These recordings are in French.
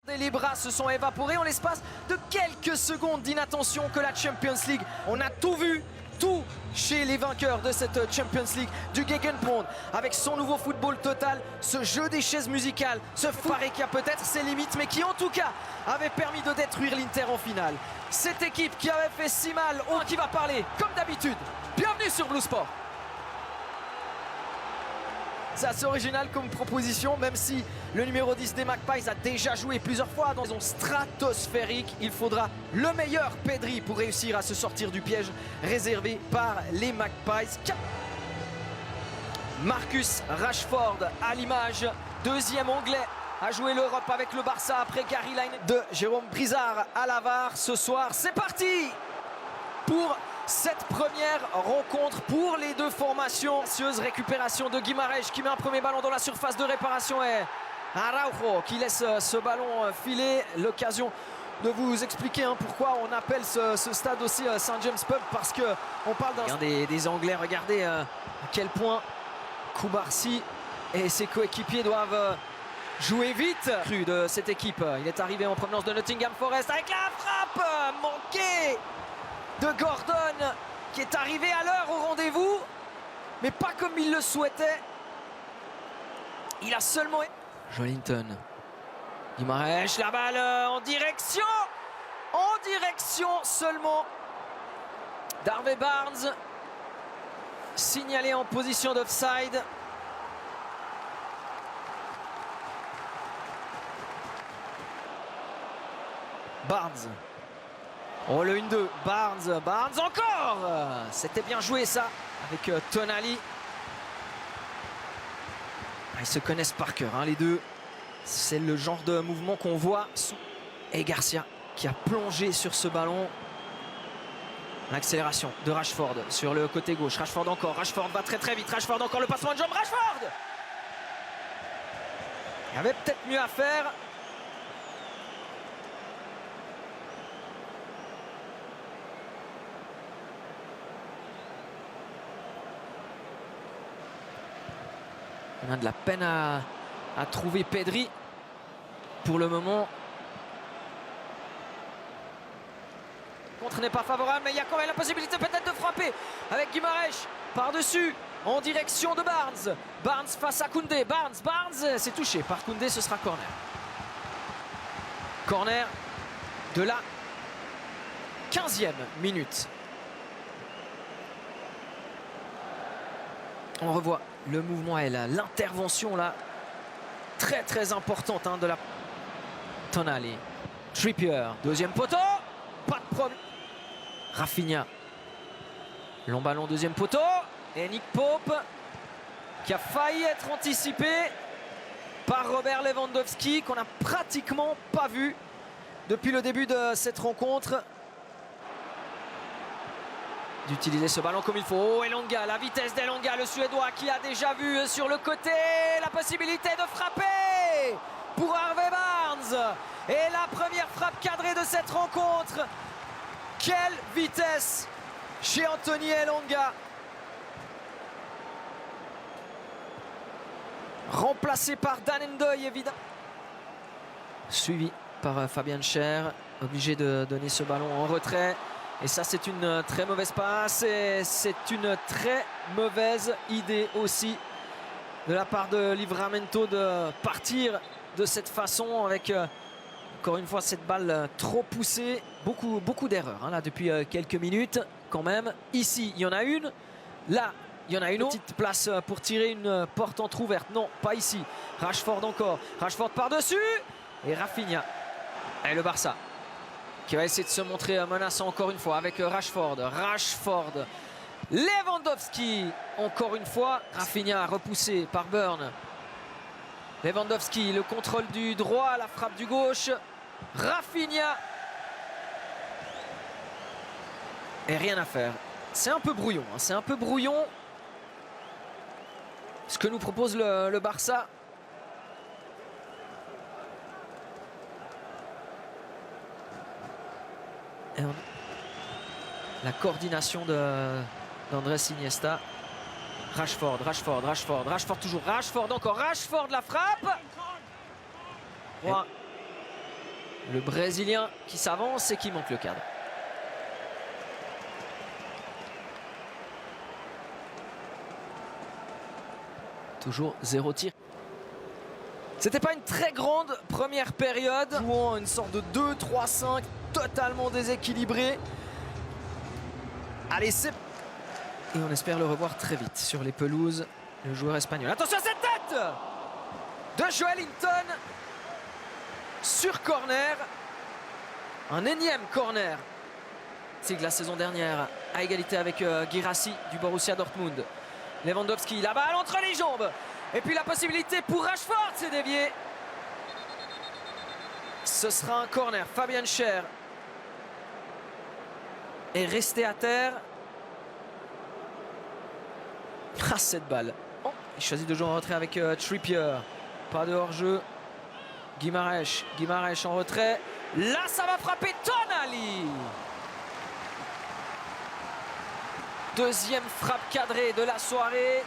Et les bras se sont évaporés en l'espace de quelques secondes d'inattention que la Champions League. On a tout vu, tout chez les vainqueurs de cette Champions League, du Gegenpressing, avec son nouveau football total, ce jeu des chaises musicales, ce foiré qui a peut-être ses limites, mais qui en tout cas avait permis de détruire l'Inter en finale. Cette équipe qui avait fait si mal, qui va parler comme d'habitude. Bienvenue sur Blue Sport. C'est assez original comme proposition, même si le numéro 10 des Magpies a déjà joué plusieurs fois dans une stratosphérique. Il faudra le meilleur Pedri pour réussir à se sortir du piège réservé par les Magpies. Marcus Rashford à l'image, deuxième anglais à jouer l'Europe avec le Barça après Gary Lineker de Jérôme Brizard à la VAR ce soir. C'est parti pour cette première rencontre pour les deux formations. Récupération de Guimarães qui met un premier ballon dans la surface de réparation et Araujo qui laisse ce ballon filer. L'occasion de vous expliquer pourquoi on appelle ce stade aussi St James Pub, parce qu'on parle d'un des Anglais. Regardez à quel point Koubarsi et ses coéquipiers doivent jouer vite. Cru de cette équipe, il est arrivé en provenance de Nottingham Forest avec la frappe manquée de Gordon qui est arrivé à l'heure au rendez-vous, mais pas comme il le souhaitait. Il a seulement... Joelinton, Guimarães, la balle en direction seulement d'Harvey Barnes, signalé en position d'offside. Barnes. Oh, le 1-2, Barnes encore. C'était bien joué ça avec Tonali. Ils se connaissent par cœur les deux. C'est le genre de mouvement qu'on voit. Et Garcia qui a plongé sur ce ballon. L'accélération de Rashford sur le côté gauche. Rashford encore, Rashford va très très vite. Rashford encore, le passement de jambe, Rashford. Il y avait peut-être mieux à faire. On a de la peine à trouver Pedri pour le moment. Le contre n'est pas favorable, mais il y a quand même la possibilité peut-être de frapper avec Guimarães par-dessus en direction de Barnes. Barnes face à Koundé. Barnes, c'est touché par Koundé, ce sera corner. Corner de la 15e minute. On revoit le mouvement et l'intervention là très très importante de la Tonali. Trippier, deuxième poteau, pas de problème. Rafinha, long ballon, deuxième poteau, et Nick Pope qui a failli être anticipé par Robert Lewandowski, qu'on n'a pratiquement pas vu depuis le début de cette rencontre. D'utiliser ce ballon comme il faut. Oh, Elanga, la vitesse d'Elanga, le Suédois qui a déjà vu sur le côté la possibilité de frapper pour Harvey Barnes. Et la première frappe cadrée de cette rencontre. Quelle vitesse chez Anthony Elanga. Remplacé par Dan Ndoye, évidemment. Suivi par Fabian Schär, obligé de donner ce ballon en retrait. Et ça, c'est une très mauvaise passe et c'est une très mauvaise idée aussi de la part de Livramento de partir de cette façon avec encore une fois cette balle trop poussée. Beaucoup d'erreurs là depuis quelques minutes quand même. Ici, il y en a une. Là, il y en a une autre. Petite place pour tirer une porte entrouverte. Non, pas ici. Rashford encore. Rashford par-dessus. Et Rafinha. Et le Barça qui va essayer de se montrer menaçant encore une fois avec Rashford. Lewandowski encore une fois. Rafinha repoussé par Burn. Lewandowski, le contrôle du droit, la frappe du gauche. Rafinha. Et rien à faire. C'est un peu brouillon. C'est un peu brouillon ce que nous propose le Barça. La coordination d'Andrés Iniesta. Rashford toujours. Rashford encore. Rashford, la frappe. Le Brésilien qui s'avance et qui manque le cadre. Toujours 0 tir. C'était pas une très grande première période. Jouant une sorte de 2-3-5 totalement déséquilibré. Allez, c'est... Et on espère le revoir très vite sur les pelouses. Le joueur espagnol. Attention à cette tête de Joelinton sur corner. Un énième corner. C'est que la saison dernière, à égalité avec Guirassy du Borussia Dortmund. Lewandowski, la balle entre les jambes. Et puis la possibilité pour Rashford, c'est dévié. Ce sera un corner. Fabian Schär est resté à terre. Ah, cette balle. Oh, il choisit de jouer en retrait avec Trippier. Pas de hors-jeu. Guimarães en retrait. Là, ça va frapper Tonali. Deuxième frappe cadrée de la soirée.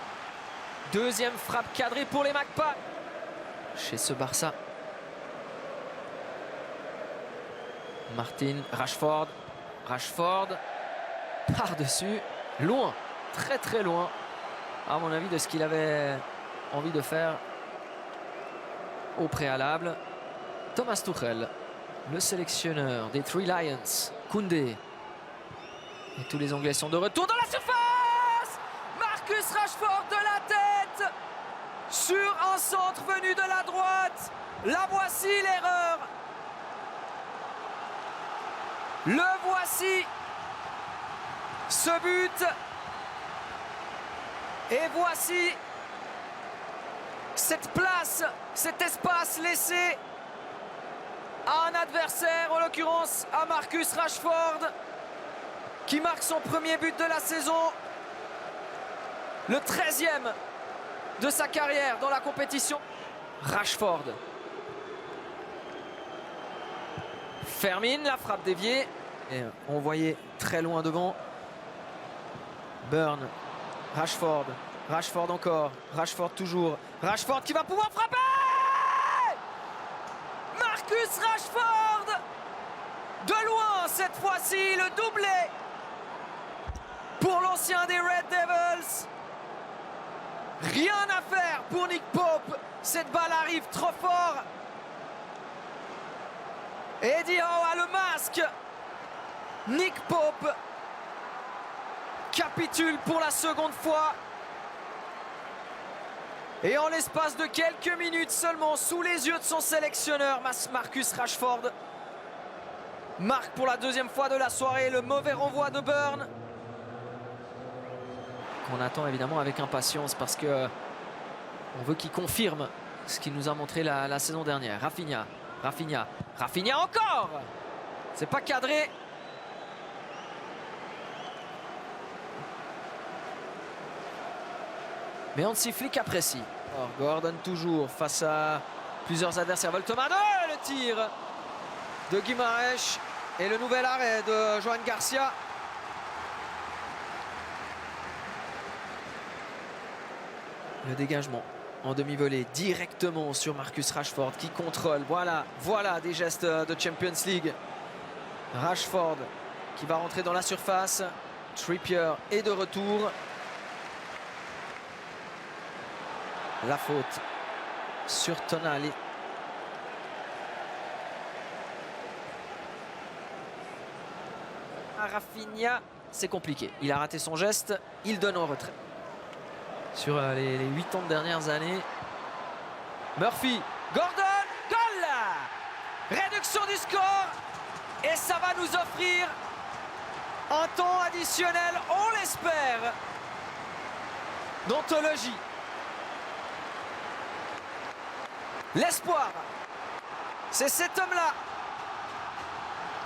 Deuxième frappe cadrée pour les Magpies. Chez ce Barça. Martin, Rashford. Rashford. Par-dessus. Loin. Très très loin. À mon avis de ce qu'il avait envie de faire au préalable. Thomas Tuchel, le sélectionneur des Three Lions. Koundé. Et tous les Anglais sont de retour dans la surface. Marcus Rashford de la tête sur un centre venu de la droite. La voici l'erreur. Le voici. Ce but. Et voici cette place, cet espace laissé à un adversaire, en l'occurrence à Marcus Rashford, qui marque son premier but de la saison, le 13e de sa carrière dans la compétition. Rashford. Fermin, la frappe déviée. Et on voyait très loin devant. Burn. Rashford, Rashford encore, Rashford toujours, Rashford qui va pouvoir frapper. Marcus Rashford, de loin cette fois-ci, le doublé pour l'ancien des Red Devils. Rien à faire pour Nick Pope, cette balle arrive trop fort. Eddie Howe a le masque. Nick Pope capitule pour la seconde fois. Et en l'espace de quelques minutes seulement, sous les yeux de son sélectionneur, Marcus Rashford marque pour la deuxième fois de la soirée. Le mauvais renvoi de Burn, qu'on attend évidemment avec impatience, parce que on veut qu'il confirme ce qu'il nous a montré la saison dernière. Rafinha encore. C'est pas cadré. Mais Hansi Flick apprécie. Alors, Gordon toujours face à plusieurs adversaires. Voltemade, le tir de Guimarães et le nouvel arrêt de Joan Garcia. Le dégagement en demi-volée directement sur Marcus Rashford qui contrôle. Voilà des gestes de Champions League. Rashford qui va rentrer dans la surface. Trippier est de retour. La faute sur Tonali. Rafinha, c'est compliqué. Il a raté son geste, il donne en retrait. Sur les 80 dernières années. Murphy, Gordon, goal! Réduction du score. Et ça va nous offrir un temps additionnel, on l'espère, d'anthologie. L'espoir, c'est cet homme-là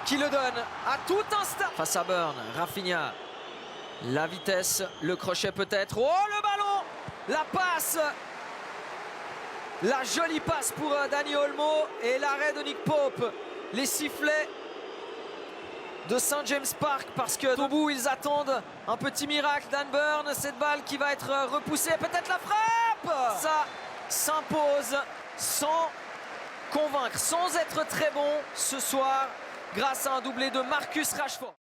qui le donne à tout instant. Face à Burn, Rafinha, la vitesse, le crochet peut-être. Oh, le ballon, la passe, la jolie passe pour Dani Olmo et l'arrêt de Nick Pope. Les sifflets de St James Park, parce que au bout ils attendent un petit miracle. Dan Burn, cette balle qui va être repoussée, peut-être la frappe. Ça s'impose sans convaincre sans être très bon ce soir grâce à un doublé de Marcus Rashford.